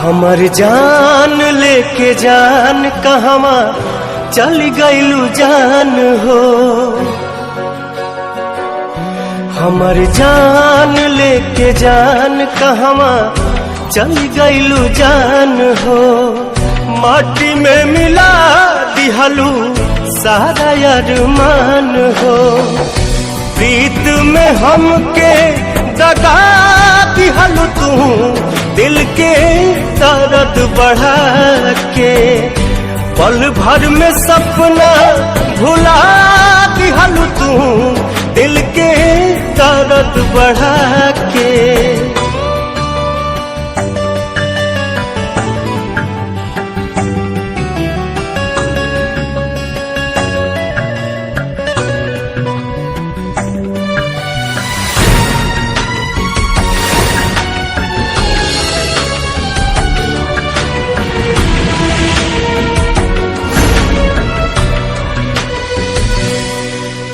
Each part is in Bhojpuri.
हमर जान लेके जान कहवा चल गइलू जान हो। हमर जान लेके जान कहवा चल गइलू जान हो। माटी में मिला दिहलू सारा अरमान हो। प्रीत में हमके दगा दिहलू तू दिल के दर्द बढ़ा के। पल भर में सपना भुला दिहलू तू दिल के दर्द बढ़ा के।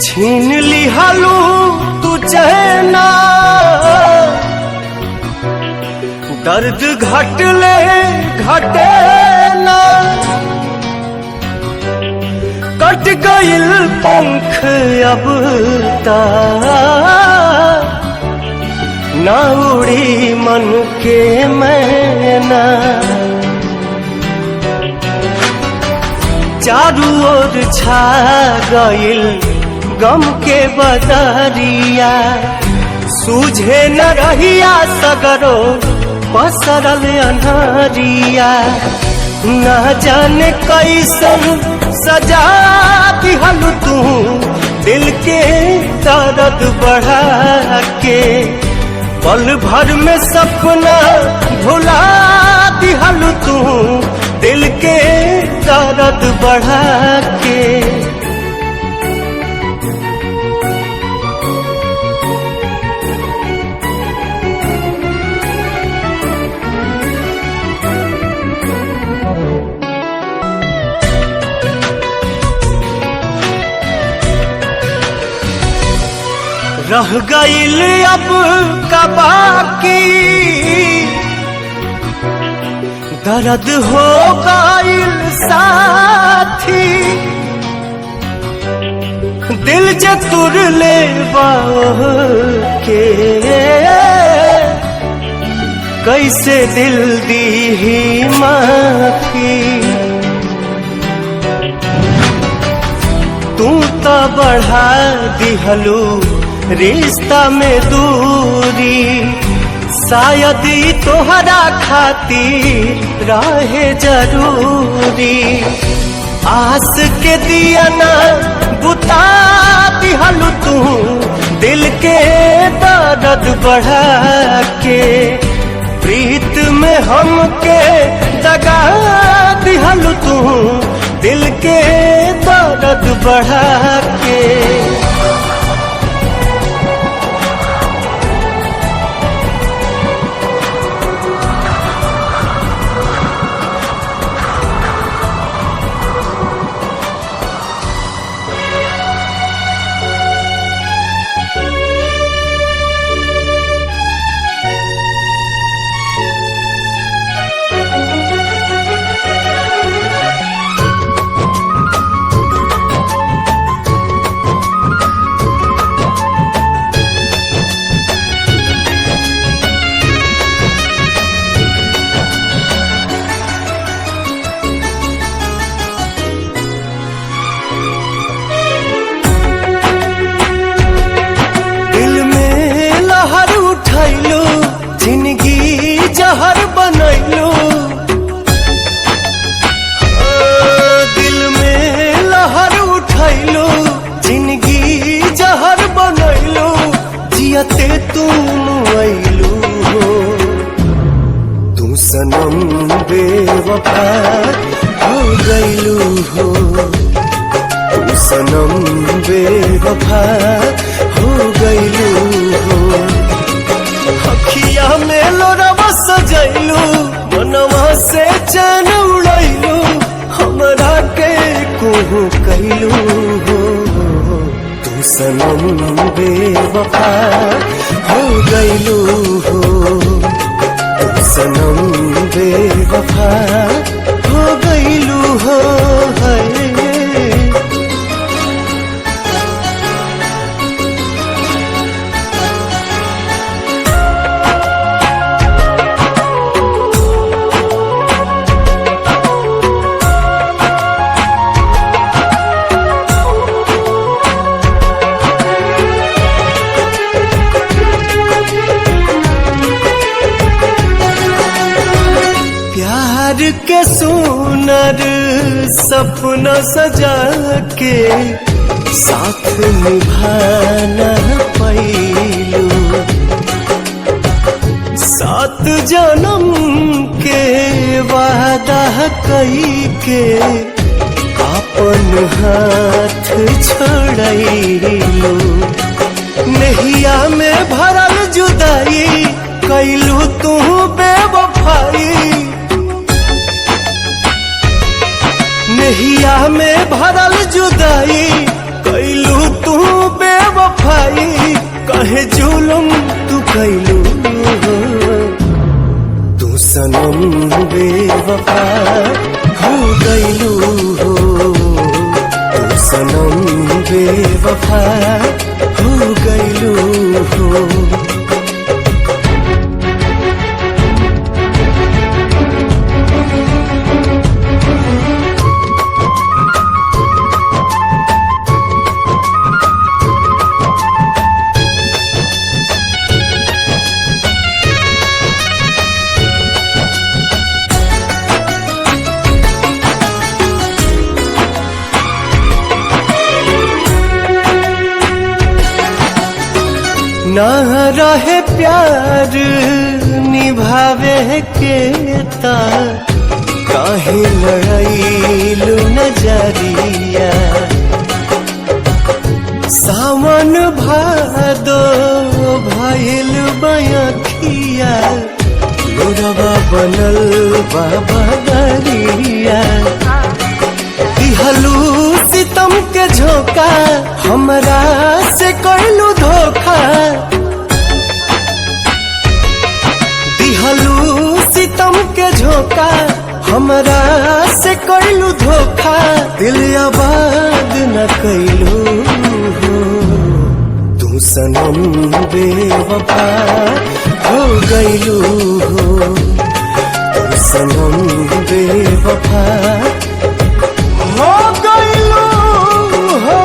छीन लिहलू तू चैना दर्द घटले घटे ना। कट गइल पंख अब ता ना उड़ी मन के मैना। चारू ओर छा गइल गम के बदरिया। सूझे न रहिया सगरो पसरल अन्हरिया। न जाने कैसन सजा दिहलू तू दिल के दर्द बढ़ा के। पल भर में सपना भुला दिहलू तू दिल के दर्द बढ़ा के। रह गइल अब का बाकी दर्द हो गइल साथी। दिल जे तुर ले के कैसे दिल दी ही माफी। तू तो बढ़ा दिहलू रिश्ता में दूरी। शायद तोहरा खातिर रहे जरूरी। आस के दिया ना बुता दिहलू तू दिल के दर्द बढ़ा के। प्रीत में हमके दगा दिहलू तू दिल के दर्द बढ़ा के। जिंदगी जहर बनैलू दिल में लहर उठैलू। जिंदगी जहर बनैलू जियते तुम ऐलू हो। तू सनम बेवफा हो गइलू हो। तू सनम बेवफा हो गइलू हो। अखिया में लोरवा सजैलू मनवा से चैन उड़ैलू। हमरा के कोहू कैलू हो। तू सनम बेवफा हो गइलू हो। सनम बेवफा हो गईलू हो है। प्यार के सुनर सपना सजा के साथ निभाना पैलू, 7 जन्म के वादा कई के अपन हाथ छोड़लू। नहिया में भरल जुदाई कैलू तू बेवफाई, नहिया में भरल जुदाई कैलू तू बेवफाई। कहे जुलुम तू कैलू तू सनम बेवफा हो गईलू हो, तू सनम बेवफा हो गईलू हो। ना रहे प्यार निभावे के ता काहे लड़ाईलू नजरिया। सावन भादो भइल बयखिया, लोरवा बनल बाबा दरिया। दिहलू सितम के झोंका हमरा से कैलू धोखा, दिहलू सितम के झोंका हमरा से कैलू धोखा। दिल आबाद न कैलू तू सनम बेवफा हो गईलू हो, तू सनम बेवफा हो गईलू हो।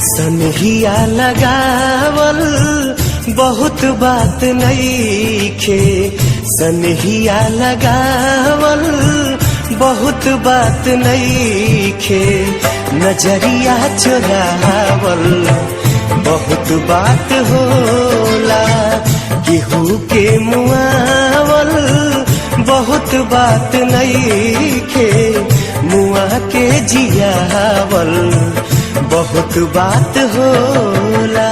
सनहिया लगावल बहुत बात नईखे, सनहिया लगावल बहुत बात नईखे। नजरिया चुरावल बहुत बात होला, केहू के मुआवल बहुत बात नईखे। मुआ के जियावल बहुत बात होला।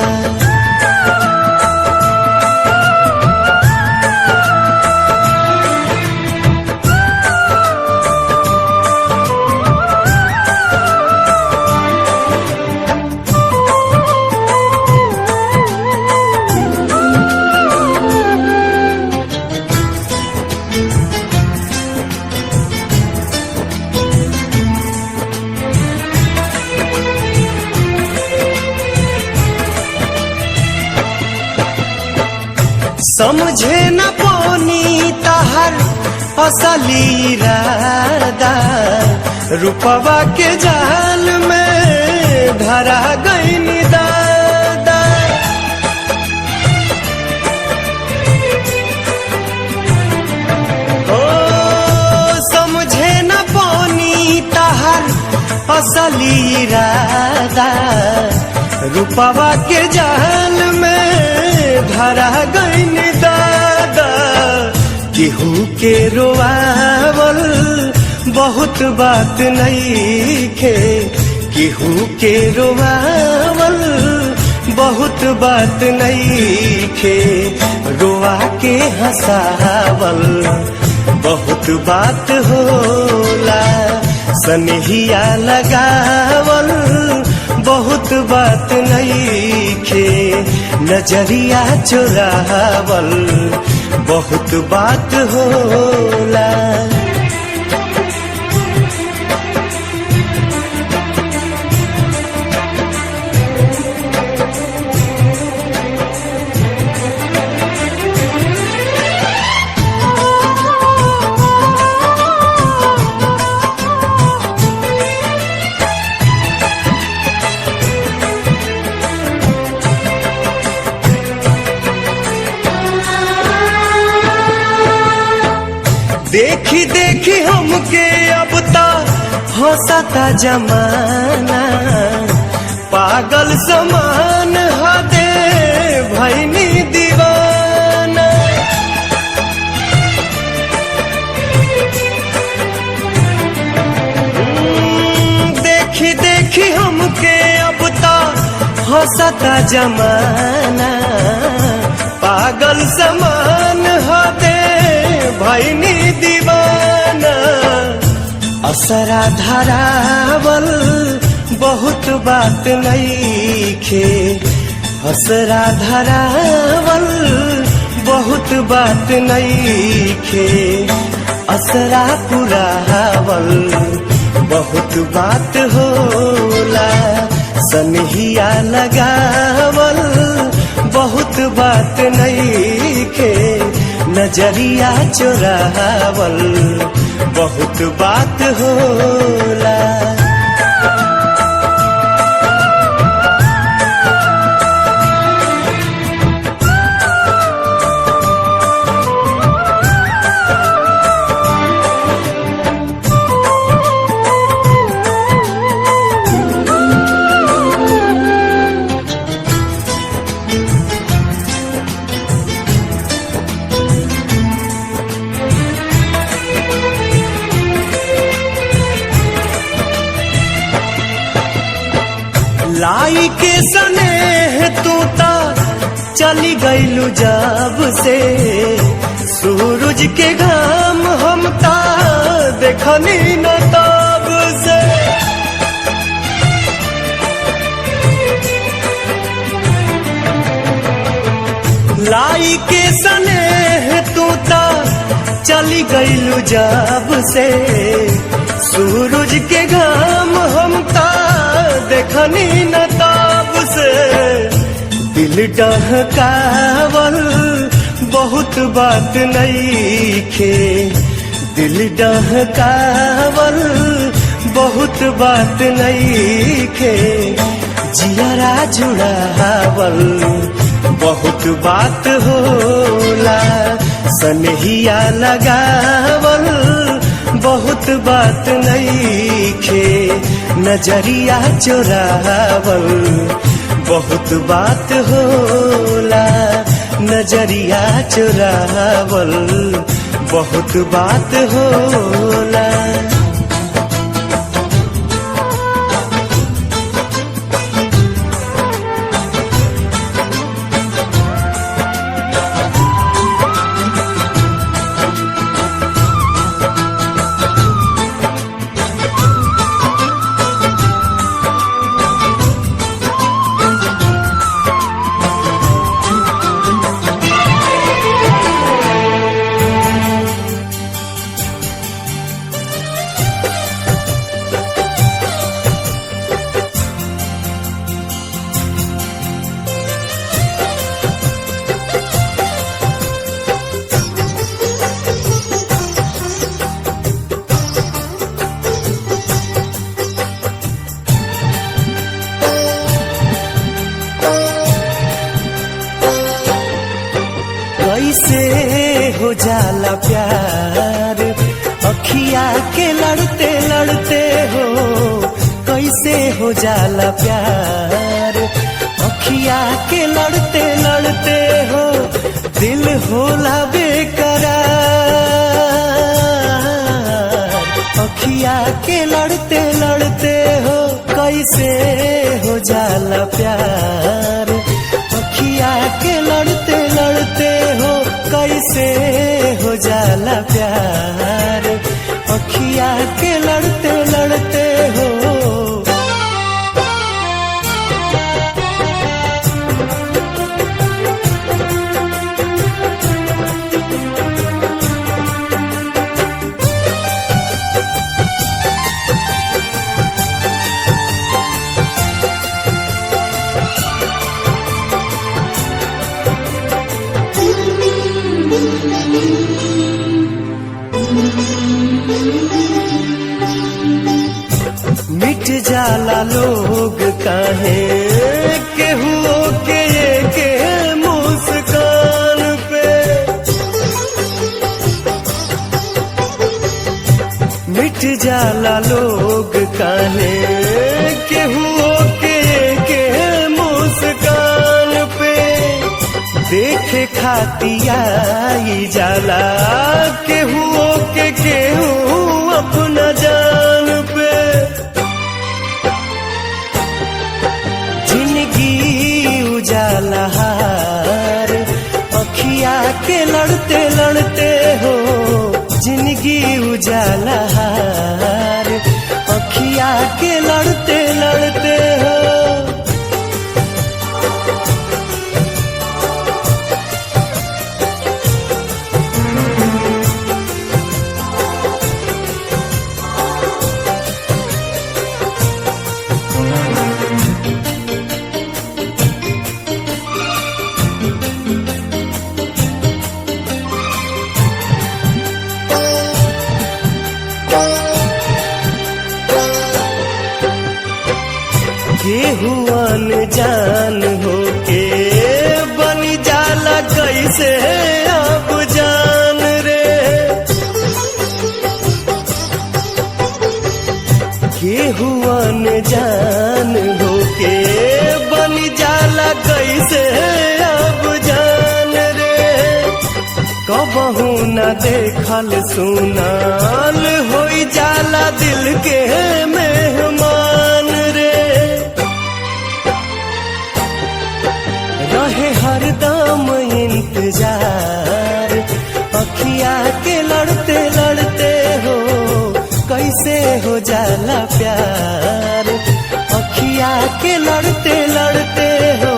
समझे न पानी तहर असली इरादा, रूपवा के जाल में धरा गई दादा। असली इरादा रूपवा के जाल में धरा गईन दादा। केहू के रोआवल बहुत बात नइखे, केहू के रोआवल बहुत बात नइखे, रोआ के हंसावल बहुत बात होला। सनहिया लगावल बहुत बात नइखे, नजरिया चुरावल बहुत बात होला। देखी देखी हमके अब ता हंसता जमाना, पागल समान हदे भैनी दीवाना। देखी देखी हमके अब ता हंसता जमाना, पागल समान हदे भैनी दीवाना। असरा धरावल बहुत बात नइखे, असरा धरावल बहुत बात नइखे, असरा पुरावल बहुत बात होला। सनहिया लगावल बहुत बात नइखे, नजरिया चुरावल बहुत बात होला। लाई के सनेह तू ता चली गईलू जब से, सूरज के घाम हम ता देखनी न तब से। लाई के सनेह तू ता चली गईलू जब से, सूरज के घाम हम ता देखनी न तब से। दिल डहकावल बहुत बात नइखे, दिल डहकावल बहुत बात नइखे, जियरा जुड़ावल बहुत बात होला। सनहिया लगावल बहुत बात नइखे, नजरिया चुरावल बहुत बात होला। नजरिया चुरावल बहुत बात होला। कैसे हो जाला प्यार अखिया के लड़ते लड़ते हो, कैसे हो जाला प्यार। अखिया के लड़ते लड़ते हो दिल होला बेकरार। अखिया के लड़ते लड़ते हो कैसे हो जाला प्यार। अखिया के लड़ते लड़ते हो कैसे हो जाला प्यार। अखिया के लड़ते लड़ते हो। मिट जाला लोग काहे केहुओ के मुस्कान पे। मिट जाला लोग काहे केहुओ के मुस्कान पे। देखे खातिया जाला केहुओ के केहू अपना जान पे। जिंदगी उजाला हार अखिया के लड़ते लड़ते हो। जिंदगी उजाला हार अखिया के लड़ते लड़ते हो। केहू अनजान होके बन जाला कैसे अब जान रे। केहू अनजान होके बन जाला कैसे अब जान रे। कबहू न देखल सुनाल होई जाला दिल के मेहमान रे। रहे हरदम इंतजार अखिया के लड़ते लड़ते हो कैसे हो जाला प्यार। अखिया के लड़ते लड़ते हो।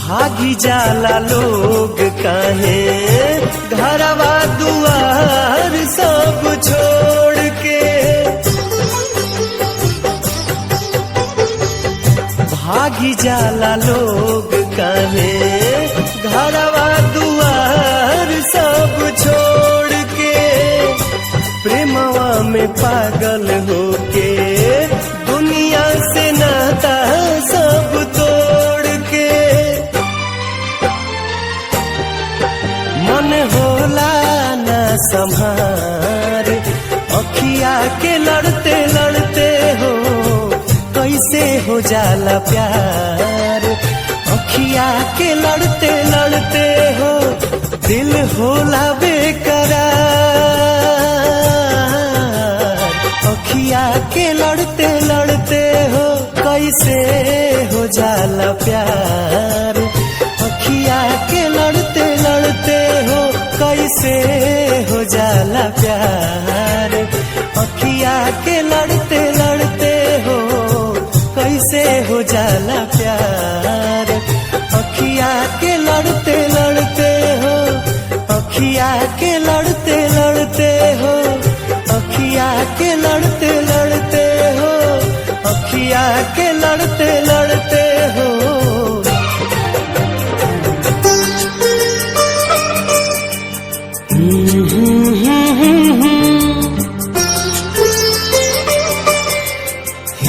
भागी जाला लोग काहे घरवा दुआर सब छोड़ के। भागी जाला लोग काहे घरवा दुआर सब छोड़ के। प्रेमवा में पागल होके दुनिया से नाता सब तोड़ के। मन होला ना संभार अखिया के लड़ते लड़ते हो कैसे हो जाला प्यार। अखिया के लड़ते लड़ते हो दिल होला बेकरार। अखिया के लड़ते लड़ते हो कैसे हो जाला प्यार। अखिया के लड़ते लड़ते हो कैसे हो जाला प्यार। अखिया के लड़ते लड़ते हो कैसे हो जाला प्यार। अखिया के लड़ते लड़ते हो। अखिया के लड़ते लड़ते हो। अखिया के लड़ते लड़ते हो। अखिया के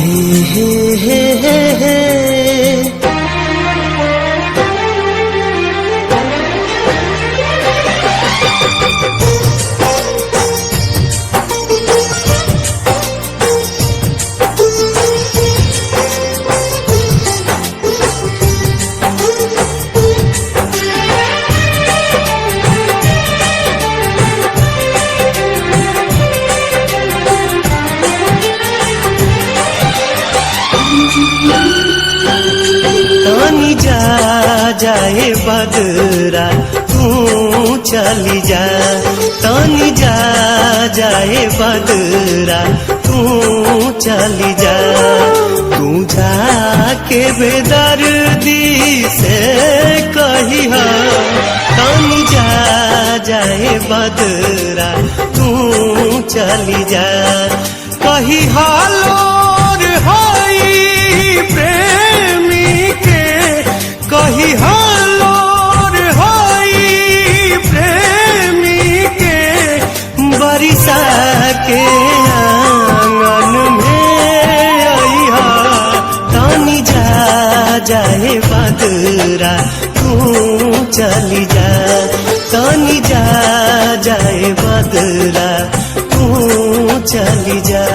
हे हे हे हे तानी जा जाए बदरा तू चली जा, तानी जा जाए बदरा तू चली जा, तू जाके बेदर्दी से कही हा, तानी जा जाए बदरा तू चली जा, कही हालोर हाई प्रेमी के, कही हालोर हाई प्रेमी के, बरिसा के आंगन में आईहा, तानी जा जाए बदरा तू चली जा, तानी जा जाए बदरा तू चली जा।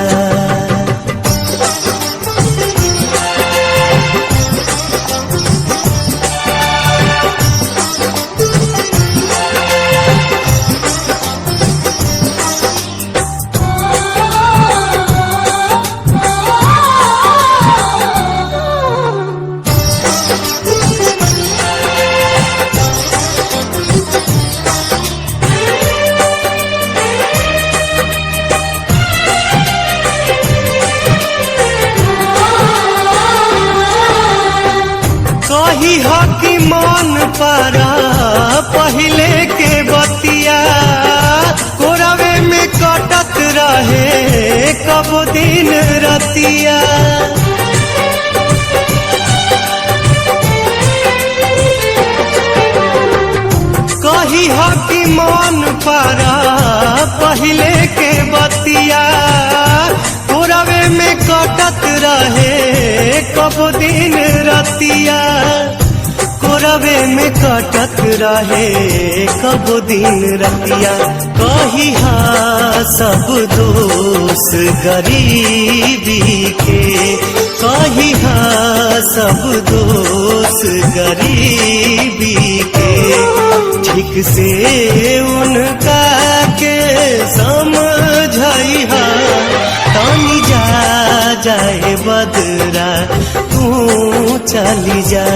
कही हो कि मन पारा पहले के बतिया, कोरवे में कटत रहे कब दिन रतिया, कही हो कि मन पारा पहले के बतिया, कोरवे में कटत रहे कब दिन रतिया, कोरवे में कटत रहे कब दिन रतिया, कही हा सब दोष गरीबी के, कही हा सब दोष गरीबी के, ठीक से उनका के समझाई हा, तानी जा जाए बदरा तू चली जा।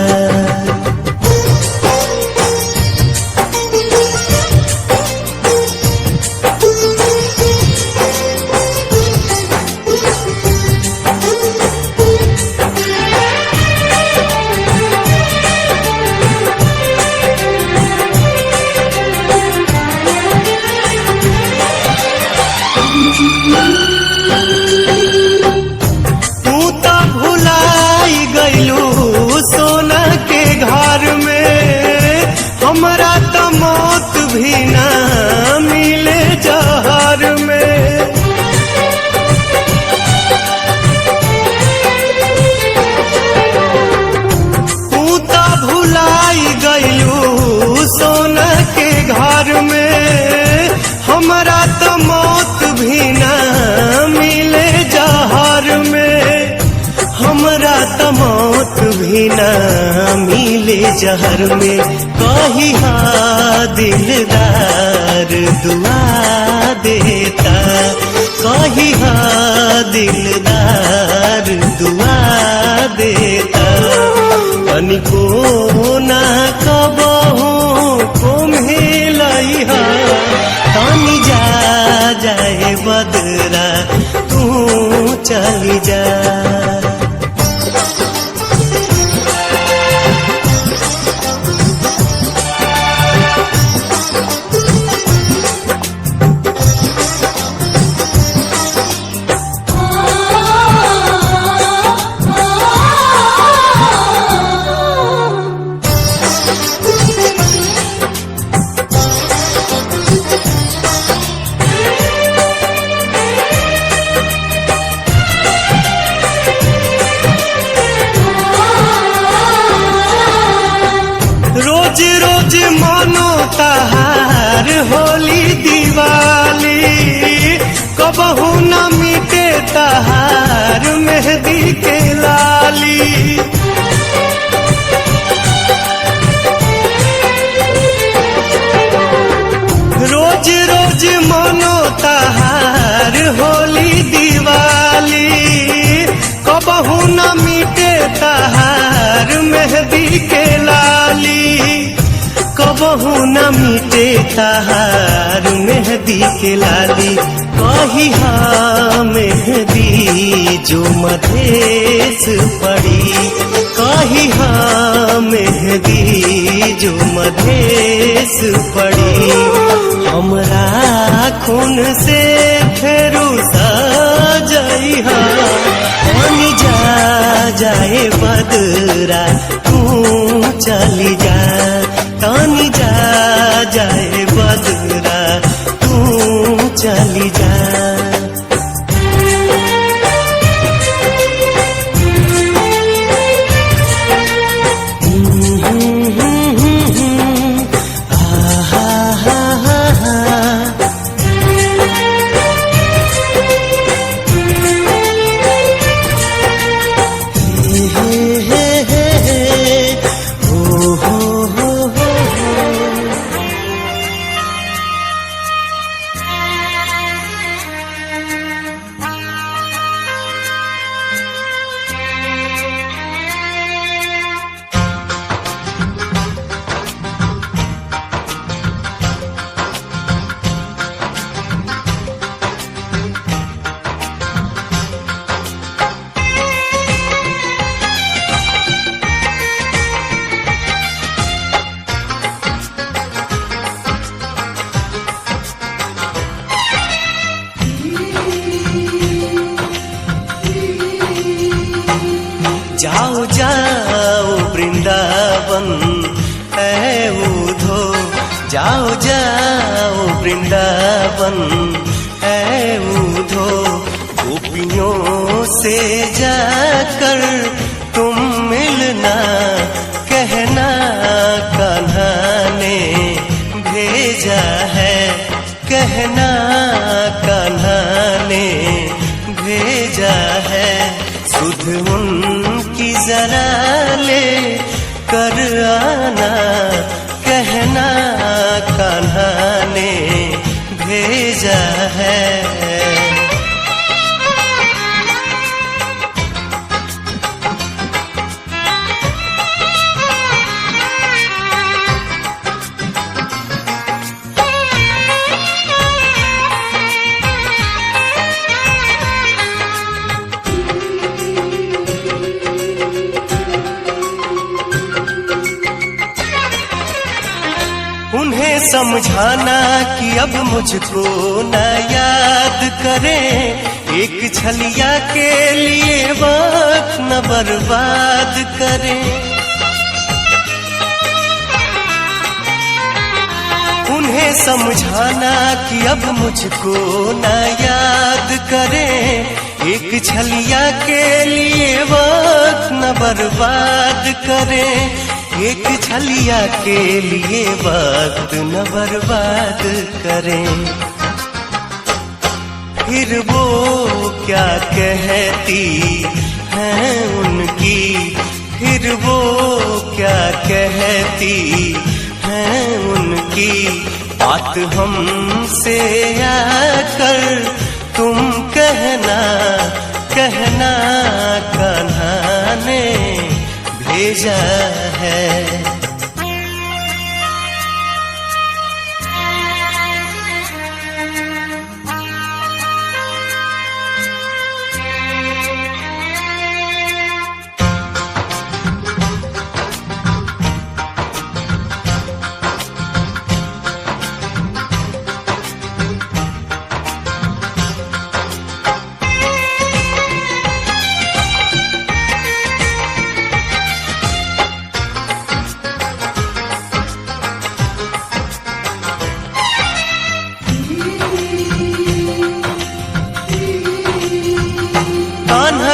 तू तो भुलाई गईलू सोना के घर में, हमरा तो मौत भी ना मिले जहर में, तू तो भुलाई गईलू सोना के घर में, हमरा तो मौत भी ना मिले जहर में, हमरा तो मौत भी ना मिले जहर में, कही हा दिलदार दुआ देता, कही हा दिलदार दुआ देता, तनिको ना कबहू कुम्हिलई हा, तानी जा जाए बदरा तू चली जा। कबहू न मीटे तहार मेहंदी के लाली, कबहू न मीटे तहार मेहंदी के लाली। कही हाँ मेहंदी जो मधेश पड़ी, कही हाँ मेहंदी जो मधेश पड़ी। हमरा खून से फेरू सजाई हा, पानी जा जाए बदरा तू चली जा, पानी जा जाए बदरा तू चली जा। जाओ जाओ वृंदावन है उधो, जाओ जाओ वृंदावन है उधो। गोपियों से जाकर तुम मिलना, कहना कान्हा ने भेजा है, कहना कान्हा ने भेजा है। सुध उनकी जरा ले कर आना, कहना कान्हा ने भेजा है। उन्हें समझाना कि अब मुझको न याद करें, एक छलिया के लिए वक्त न बर्बाद करें। उन्हें समझाना कि अब मुझको न याद करें, एक छलिया के लिए वक्त न बर्बाद करें, एक छलिया के लिए वक्त न बर्बाद करें। फिर वो क्या कहती हैं उनकी, फिर वो क्या कहती हैं उनकी। बात हमसे आकर तुम कहना, कहना कान्हा ने भेजा है।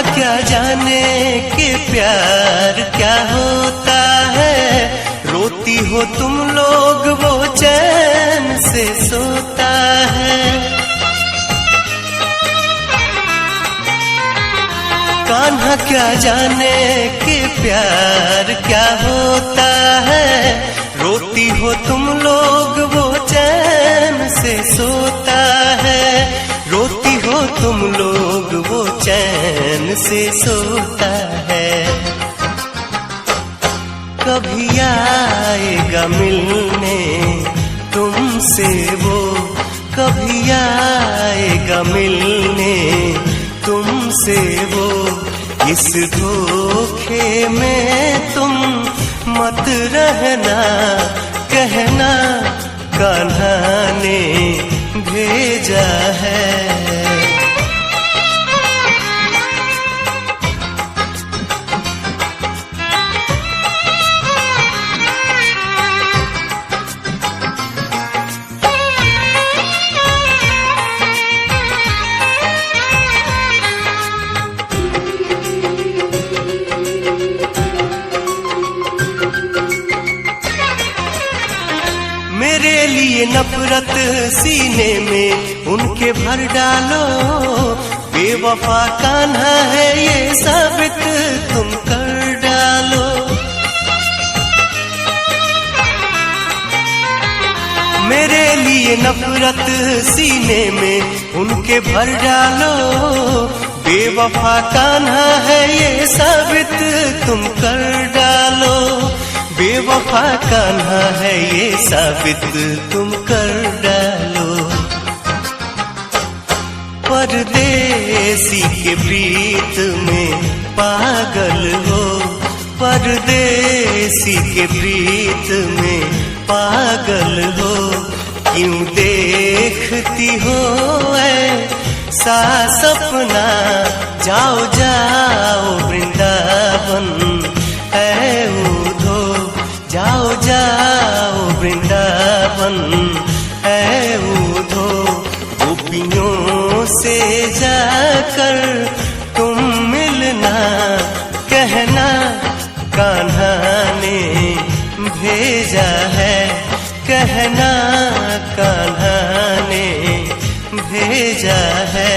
क्या जाने कि प्यार क्या होता है, रोती हो तुम लोग वो चैन से सोता है। कान्हा क्या जाने कि प्यार क्या होता है, रोती हो तुम लोग वो चैन से सोता है, रोती हो तुम लोग वो चैन से सोता है। कभी आएगा मिलने तुमसे वो, कभी आएगा मिलने तुमसे वो। इस धोखे में तुम मत रहना, कहना कान्हा ने भेजा है। मेरे लिए नफरत सीने में उनके भर डालो, बेवफा कान्हा है ये साबित तुम कर डालो। मेरे लिए नफरत सीने में उनके भर डालो, बेवफा कान्हा है ये साबित तुम कर डालो। बेवफा कान्हा है ये साबित तुम कर डालो। परदेसी के प्रीत में पागल हो, परदेसी के प्रीत में पागल हो। क्यों देखती हो ऐसा सपना, जाओ जाओ वृंदावन है उधो, जाओ जाओ वृंदावन है उधो। गोपियों से जाकर तुम मिलना, कहना कान्हा ने भेजा है, कहना कान्हा ने भेजा है।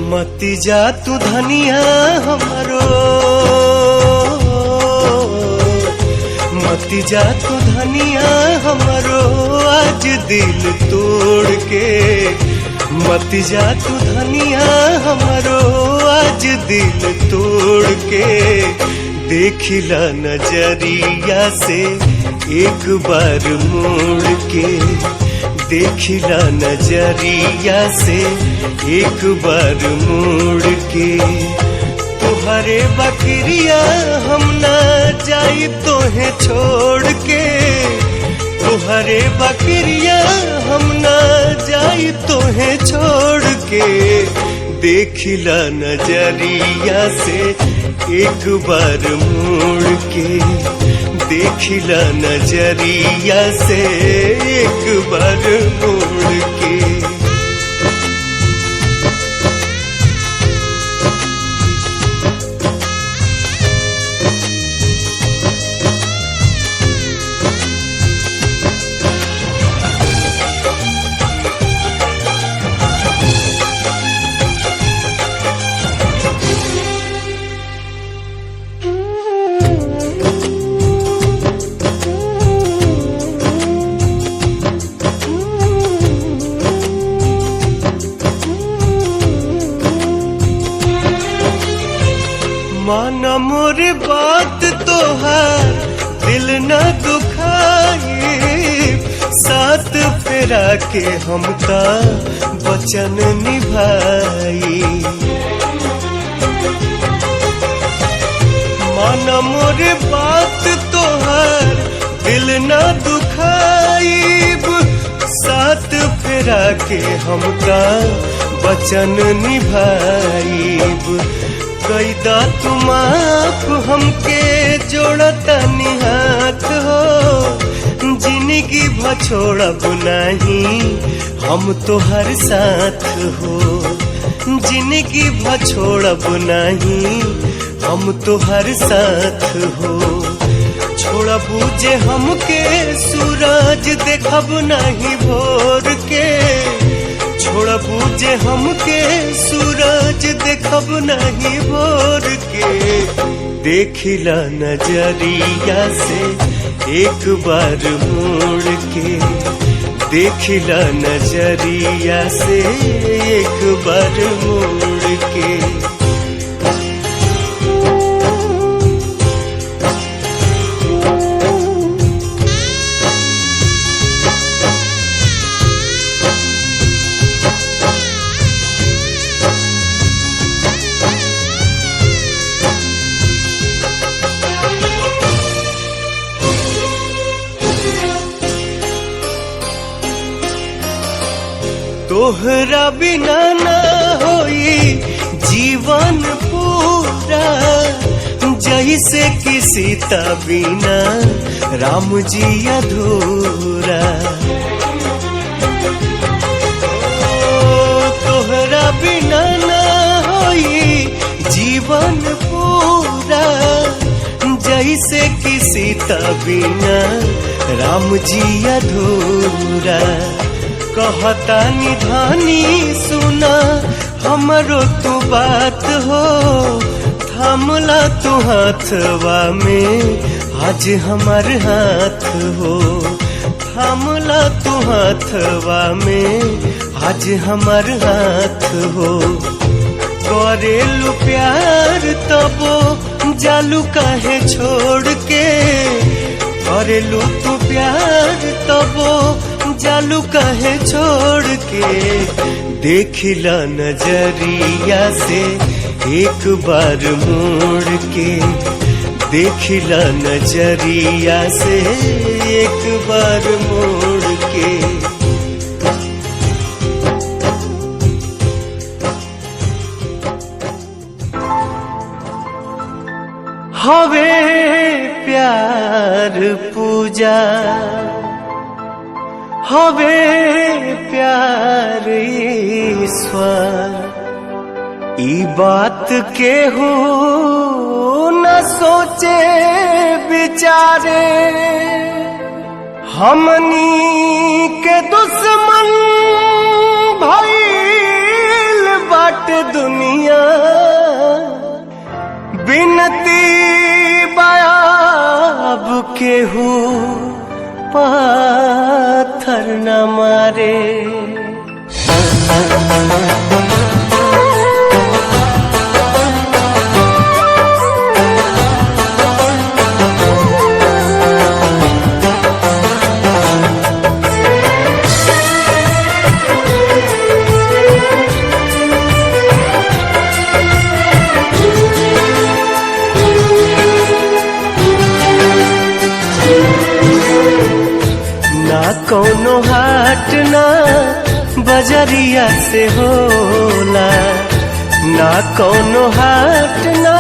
मती जा तू धनिया हमरो, मती जा तू धनिया हमरो आज दिल तोड़ के। मती जा तू धनिया हमरो आज दिल तोड़ के। देखिला नजरिया से एक बार मोड़ के, देखिला नजरिया से एक बार मोड़ के। तुहरे बकरिया हम ना जाई तोहे छोड़ के, तुहरे बकरिया हम ना जाई तोहे छोड़ के। देखिला नजरिया से एक बार मोड़ के, देखिला नजरिया से एक बार मोड़ के। माना मोर बात तोहार दिल न दुखाई, साथ फेरा के हमका वचन निभाई। माना मोर बात तोहार दिल न दुखाई, साथ फेरा के हमका वचन निभाई। कैदा तुम आप हमके जोड़ता निहाथ हो, जिंदगी भछोड़ब नहीं हम तो हर साथ हो। जिंदगी भछोड़ब नहीं हम तो हर साथ हो। छोड़ा बूझे हमके सूरज देखब नहीं भोर के, छोड़ा बूझे हमके सूरज देखब नहीं भोर के। देखिला नजरिया से एक बार मोड़ के, देखिला नजरिया से एक बार मोड़ के। तोहरा बिना ना होई जीवन पूरा, जैसे कि सीता बिना राम जी अधूरा। तोहरा बिना ना होई जीवन पूरा, जैसे कि सीता बिना राम जी अधूरा। कहता निधानी सुना हमरो तू बात हो, थामला तू हाथवा में आज हमार हाथ हो, थामला तू हाथवा में आज हमार हाथ हो। करेलू प्यार तबो जालू काहे छोड़ के, करेलू तू प्यार तबो जालू काहे छोड़ के। देखिला नजरिया से एक बार मोड़ के, देखिला नजरिया से एक बार मोड़ के। हवे प्यार पूजा, हवे प्यार ईश्वर, ई बात के हो न सोचे बिचारे। हमनी के दुश्मन भइल बाटे दुनिया, बिनती बायाब के हो पाथर न मारे। ना कौनो हाट ना बजरिया से होला, ना कौनो हाट ना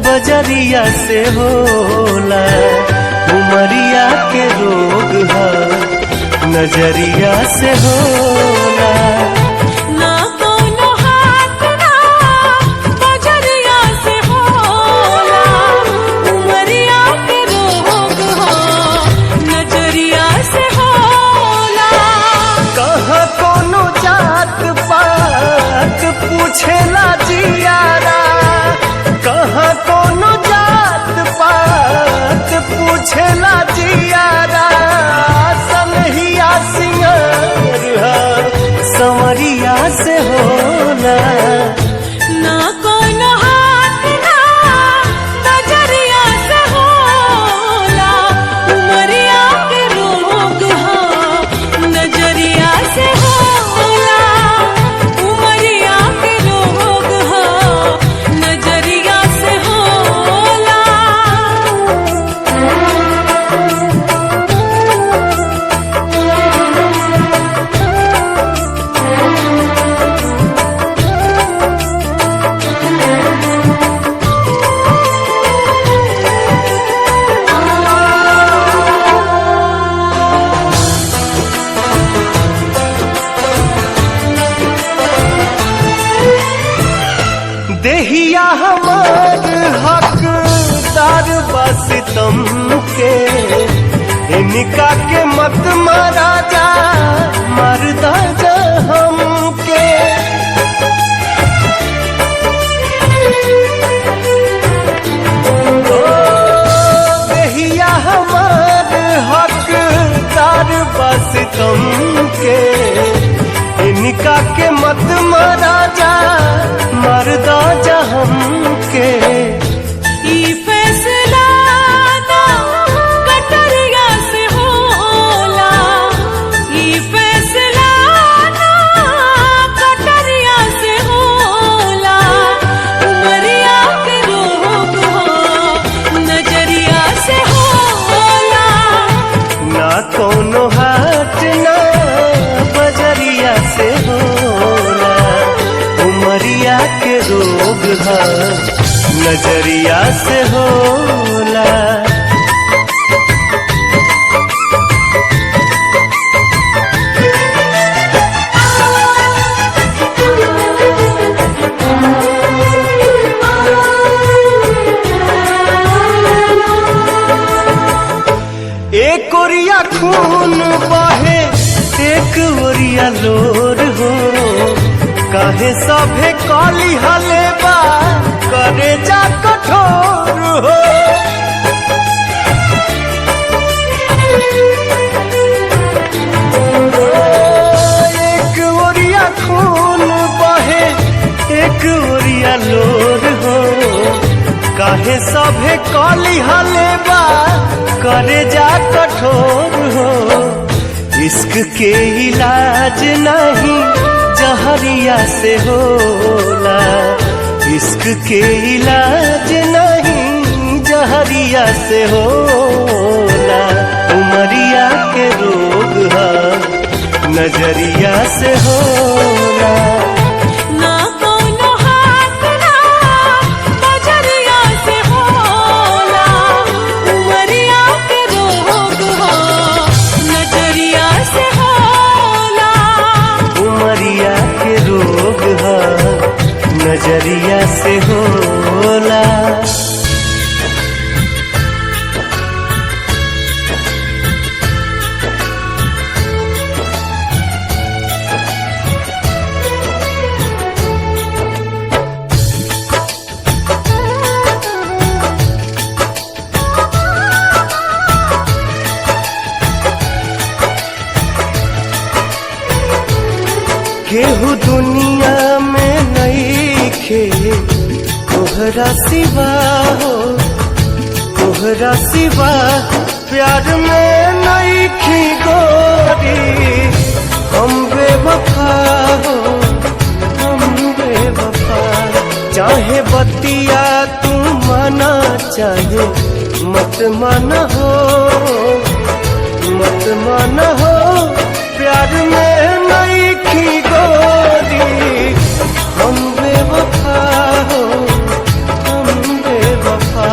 बजरिया से होला। उमरिया के रोग है नजरिया से होला। पूछेला जियारा कहाँ कोनो जात पात, पूछेला जियारा सनहिया सिंगार संवरिया से होला। ना कोनो हाथ ना नजरिया से होला, उमरिया के रोग हो नजरिया से होला, उमरिया के रोग हो नजरिया से होला। सितम के, इनका के मत मारा जा, मरदा जा हमके। बेहिया हमार हकदार बस तुम के, इनका के मत मारा जा, मरदा जा हमके। ई फैसला ना कटरिया से होला, ई फैसला ना कटरिया से होला। उमरिया के रोग हो नजरिया से होला। ना कोनो हाथ ना बजरिया से होला, उमरिया के रोग है नजरिया से होला। एक ओरिया खून बहे, एक ओरिया लोर हो, काहे सभे काली हले बा, करे जा कठोर हो। एक ओरिया खून बहे, एक ओरिया लोर हो, काहे सभे काली हले बा, करे जा कठोर हो। इश्क के इलाज नहीं जहरिया से होला, इश्क के इलाज नहीं जहरिया से होला। उमरिया के रोग है नजरिया से होला। ना कोनो हाथ ना बजरिया से होला। उमरिया के रोग हो नजरिया से होला। उमरिया के रोग है नजरिया से होला। केहू दुनिया में नहीं खे तोहरा सिवा हो, तोहरा सिवा प्यार में नहीं खी गोरी। हम बेवफा हो, हम बेवफा, चाहे बतिया तू माना, चाहे मत माना हो, मत माना हो। प्यार में नहीं खी गोरी, हम बेवफा हो, हम बेवफा।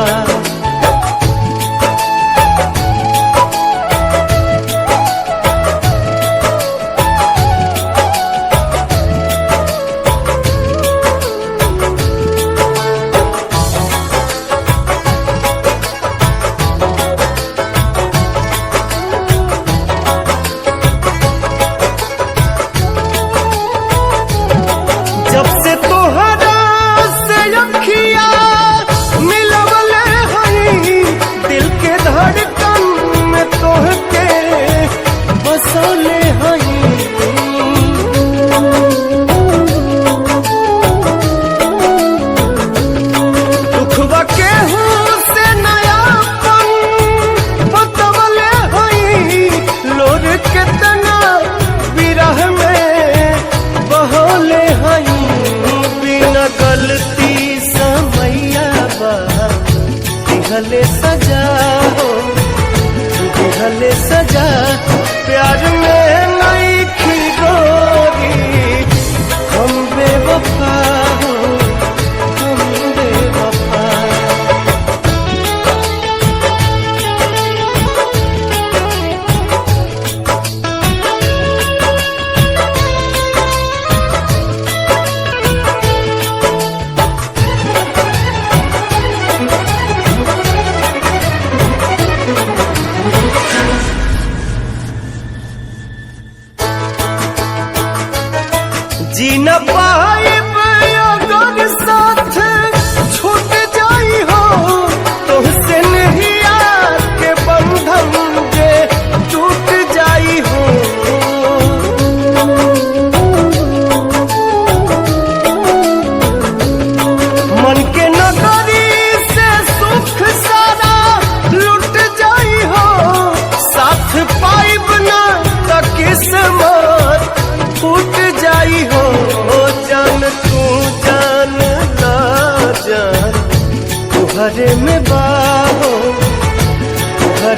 जब से तोहरा से अखिया मिलवले हई, दिल के धड़कन में तोहके बसौले हई। दुखवा केहू से नयापन बतवले हई, लोर कितना विरह में बहोले हई। बिना गलती समैया बा दिहले सजा हो, दिहले सजा। प्यार में नहीं खी गोरी, हम बेवफा हो, हम बेवफा।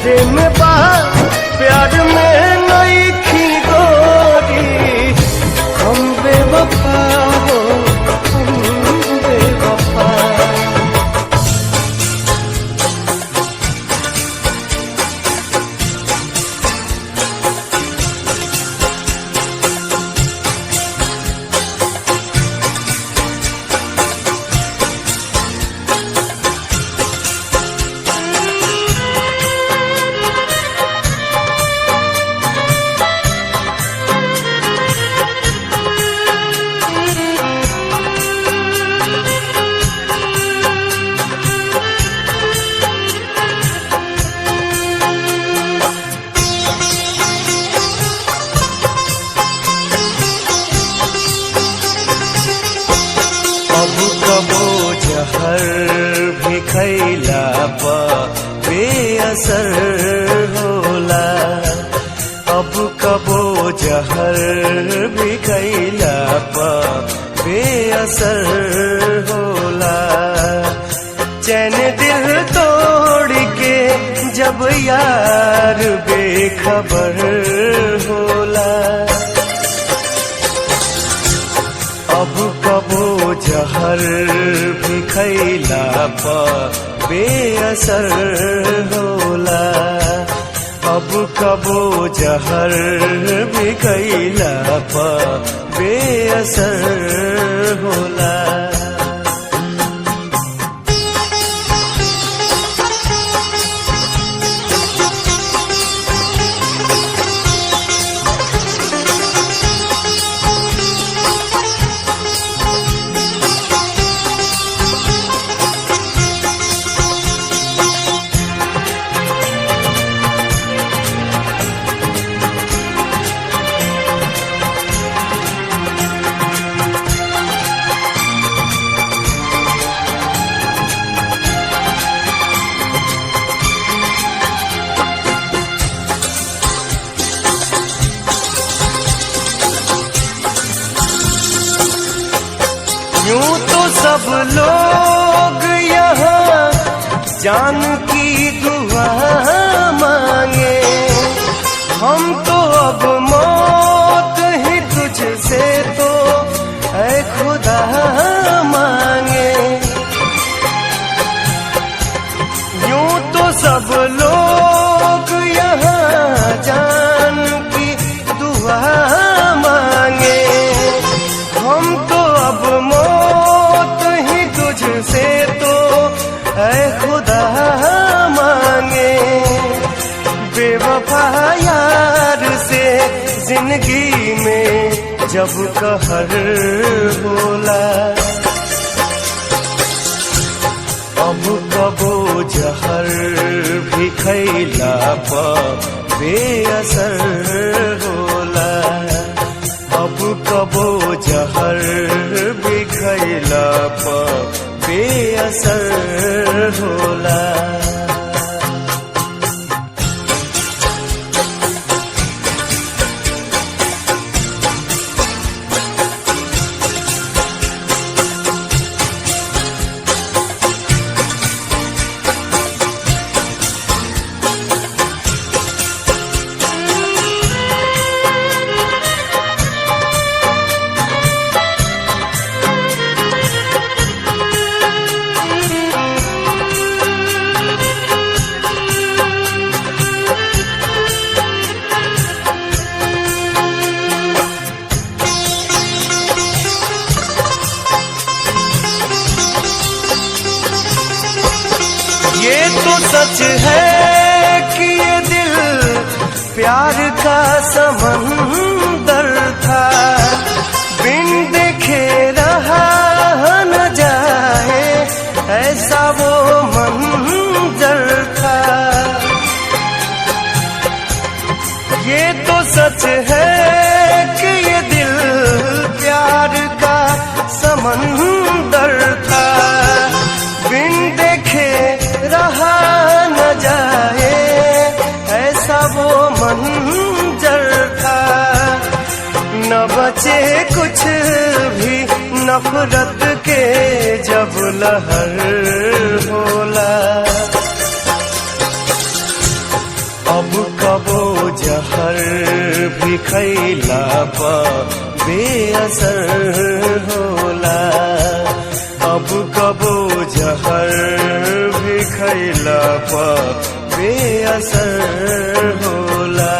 प्यारे में बात प्यार में नई खी गोरी, हम बेवफा हो हम बेवफा। जहर भी खैला पा बेअसर होला, अब कबो जहर भी खैला पा बेअसर होला। चैन दिल तोड़ के जब यार बेखबर होला, अब कबो जहर भी खैला पा बेअसर होला, अब कबो जहर भी खैला पा बेअसर होला। यूं तो सब लोग यहाँ जान की दुआ मांगे, हम तो अब मौत ही तुझसे तो ऐ खुदा मांगे। यूं तो सब लोग यहाँ जान की दुआ मांगे, हम तो अब मौत ही तुझसे तो ऐ खुदा मांगे। बेवफा यार से जिंदगी में जब कहर होला, अब कबो जहर भी खैला पा बेअसर होला, अब कबो जहर भी खैला पा बेअसर होला। ये तो सच है कि ये दिल प्यार का समंदर था, बिन देखे रहा न जाए ऐसा वो मंजर था। ये तो सच है कि ये दिल प्यार का समंदर था, बिन देखे रहा न जाए ऐसा वो मंजर था। न बचे कुछ भी नफरत के जब लहर होला, भी खैला पा बेअसर होला। अब कबो जहर भी खैला पा बेअसर होला।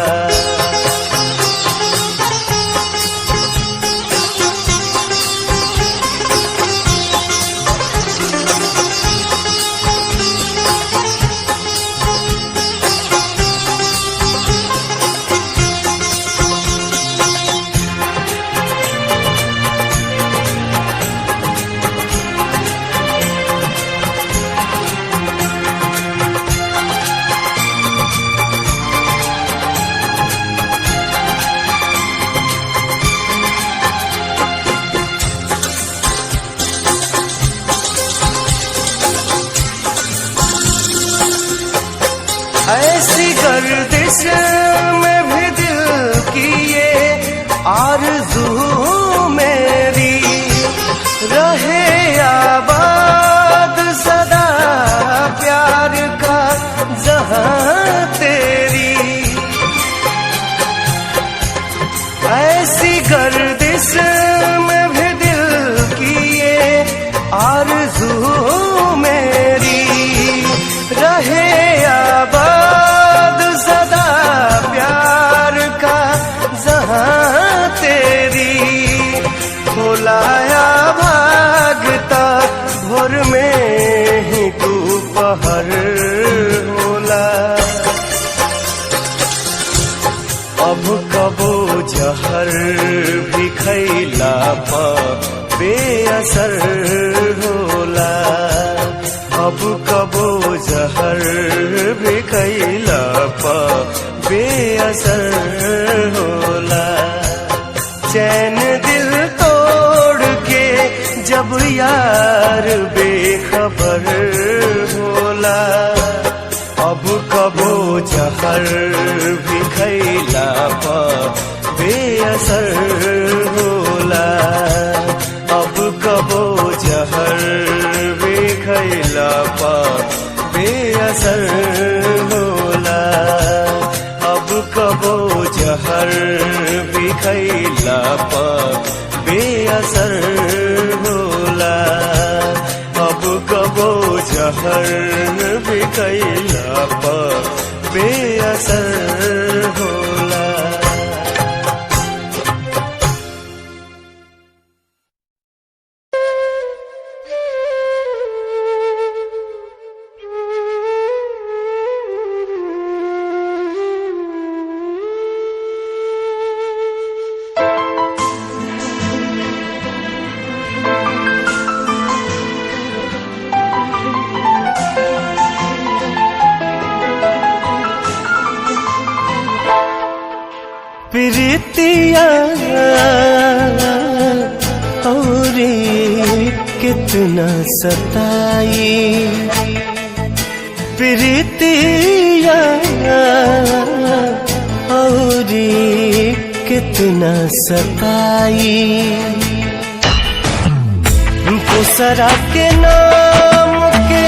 ऐसी गर्दिश में भी दिल की ये आरज़ू मेरी रहे आबाद सदा प्यार का जहां तेरी। ऐसी गर्दिश में भी दिल की ये आरज़ू मेरी रहे आबाद सदा प्यार का जहां तेरी। बुलाया भागता भोर में ही दोपहर होला। अब कबो जहर भी खैला पा बेअसर होला। अब कबो जहर भी खैला पा बेअसर होला। चैन दिल तोड़ के जब यार बेखबर होला। अब कबो जहर भी खैला पा बेअसर होला। अब कबो जहर भी खैला पा बेअसर होला। अब कबो जहर भी खैला पा बेअसर होला। अब कबो जहर भी खैला पा बेअसर होला। प्रीतिया और कितना सताई। प्रीतिया और कितना सताई। दूसरा के नाम के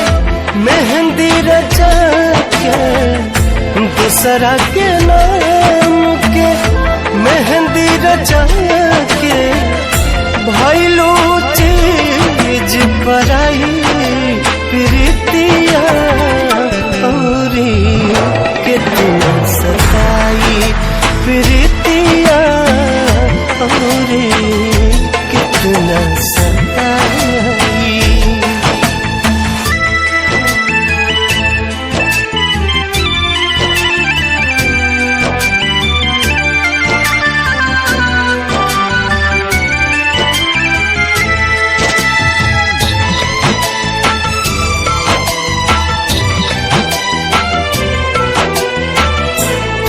मेहंदी रचा के दूसरा के नाम के मेहंदी रचा के भइलू चीज पराई। प्रीतिया और कितना सताई। प्रीतिया और कितना सताई।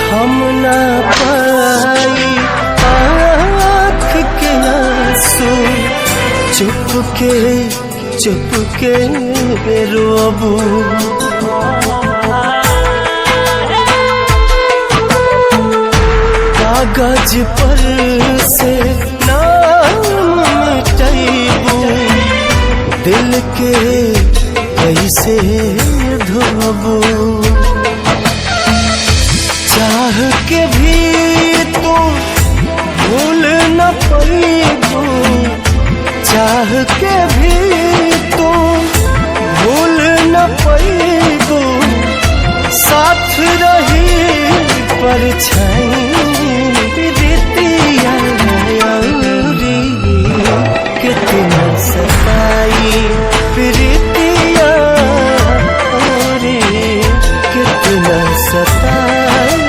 हम ना पाई आँख के आंसू चुपके रोबू। कागज पर से नाम मिटाइबू। दिल के कैसे धोबू। चाह के भी तू चाह के भी तुम भूल न पैगो, साथ रही परछाई रीतिया औरी कितना सताई प्रीतिया औरी कितना सताई।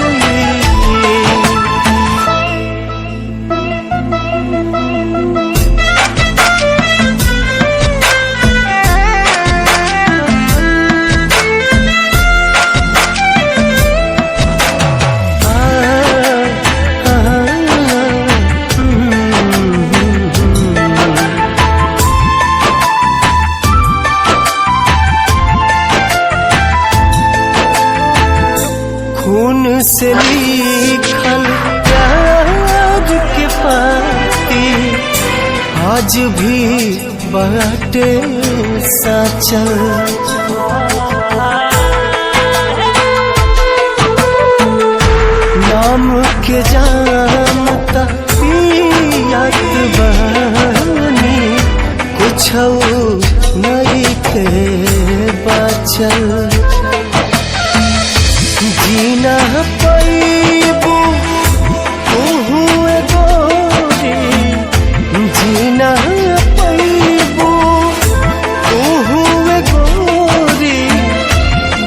खून से लिखल प्यार के पाती आज भी बाटे साचल। नाम के जानता पियात बनी कुछ नहीं थे बचल। जीना पैबू तू गोरी, जीना पैबू तू गोरी,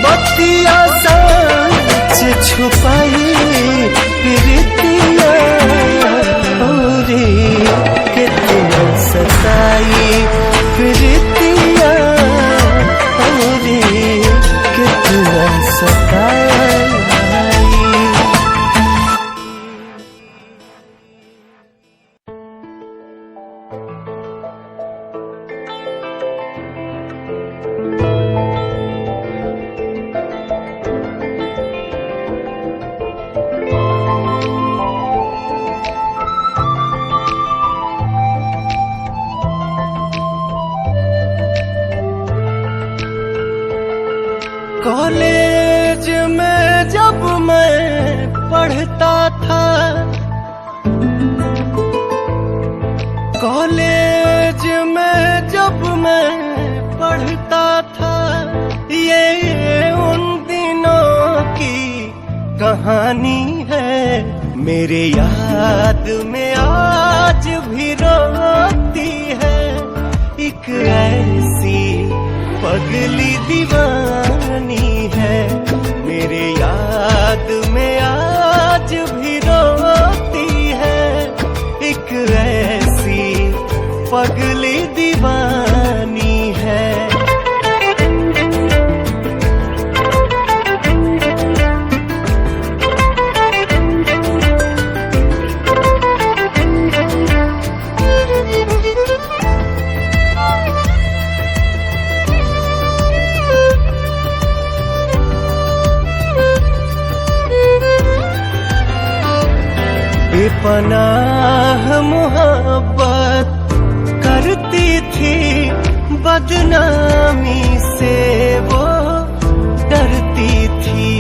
बतिया सच छुपाई प्रीतिया औरी कितना सताई प्रीतिया औरी कितना सताई। कॉलेज में जब मैं पढ़ता था, कॉलेज में जब मैं पढ़ता था, ये उन दिनों की कहानी है। मेरे याद में आज भी रोती है एक ऐसी पगली दीवानी है। मेरे याद में आज भी रोती है एक ऐसी पगली दीवानी है। बेपनाह मोहब्बत करती थी, बदनामी से वो डरती थी।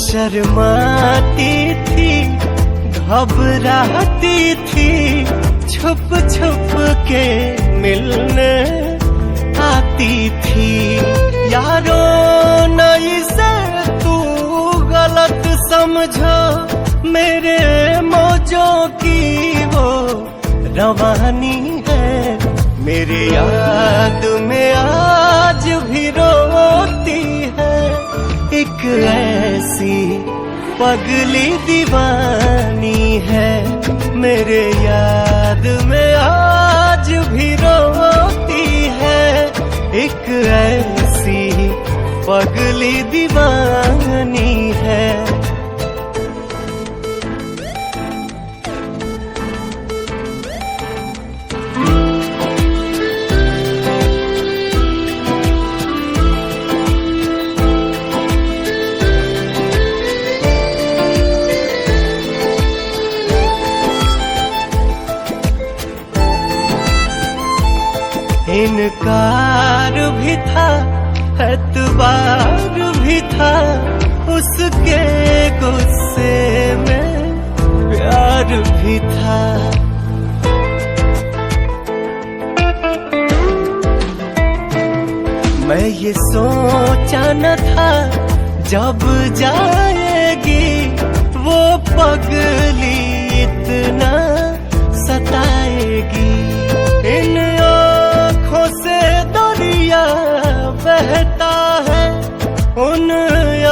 शर्माती थी, घबराती थी, छुप छुप के मिलने आती थी। यारो नहीं से तू गलत समझो, मेरे मौजों की वो रवानी है। मेरे याद में आज भी रोती है एक ऐसी पगली दीवानी है। मेरे याद में आज भी रोती है एक ऐसी पगली दीवानी है। इनकार भी था, एतबार भी था, उसके गुस्से में प्यार भी था। मैं ये सोचा न था जब जाएगी वो पगली इतना सताएगी। इन आँखों से दरिया बहता है, उन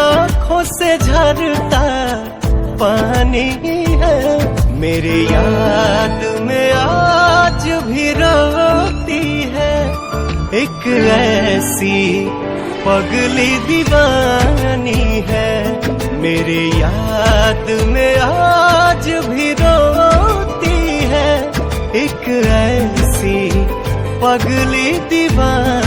आँखों से झरता पानी है। मेरे याद में आज भी रोती है एक ऐसी पगली दीवानी है। मेरे याद में आज भी रोती है एक ऐसी पगली दीवानी।